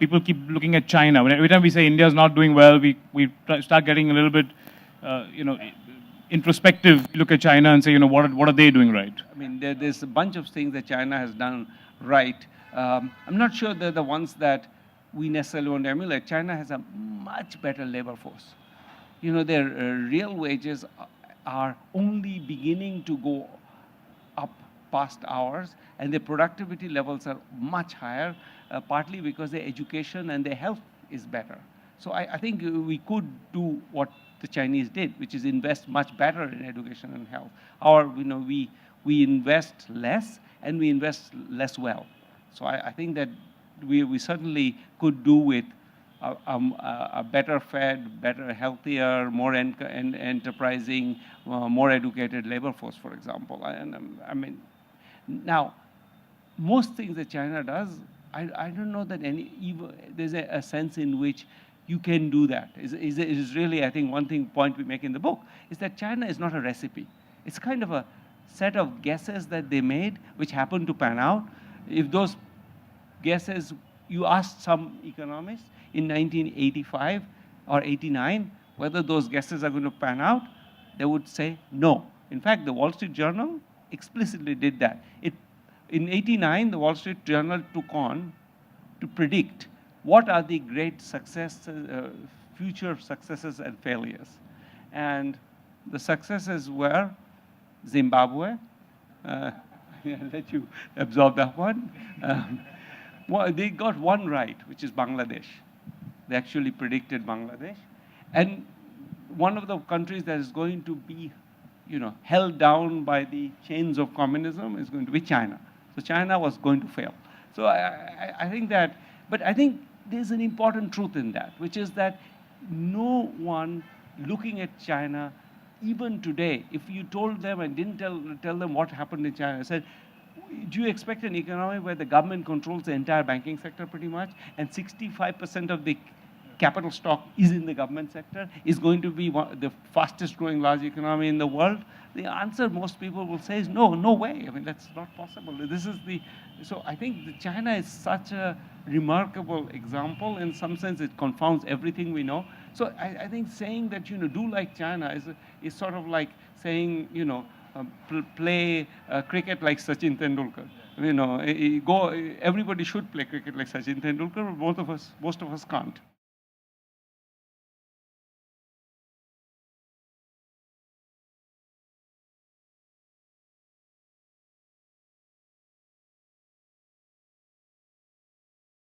people keep looking at China. Every time we say India is not doing well, start getting a little bit, introspective. Look at China and say, what are they doing right? I mean, there's a bunch of things that China has done right. I'm not sure they're the ones that we necessarily want to emulate. China has a much better labor force. Their real wages are only beginning to go up past ours, and their productivity levels are much higher, partly because their education and their health is better. So I think we could do what the Chinese did, which is invest much better in education and health. Or, we invest less and we invest less well. So I think that we certainly could do with a better fed, better, healthier, more enterprising, more educated labor force, for example. And I mean, now, most things that China does, I don't know that there's a sense in which you can do that. Is really, I think, point we make in the book is that China is not a recipe. It's kind of a set of guesses that they made, which happened to pan out. If those guesses, you asked some economists in 1985 or 89 whether those guesses are going to pan out, they would say no. In fact, the Wall Street Journal explicitly did that. In 89, the Wall Street Journal took on to predict what are the great successes, future successes and failures. And the successes were Zimbabwe. I'll let you absorb that one. Well, they got one right, which is Bangladesh. They actually predicted Bangladesh. And one of the countries that is going to be, held down by the chains of communism is going to be China. So China was going to fail. So I think that, but I think there's an important truth in that, which is that no one looking at China, even today, if you told them and didn't tell them what happened in China, said, do you expect an economy where the government controls the entire banking sector pretty much, and 65% of the capital stock is in the government sector, is going to be the fastest growing large economy in the world? The answer most people will say is no, no way. I mean, that's not possible. So I think China is such a remarkable example. In some sense, it confounds everything we know. So I think saying that, do like China is sort of like saying, play cricket like Sachin Tendulkar. Everybody should play cricket like Sachin Tendulkar, but most of us can't.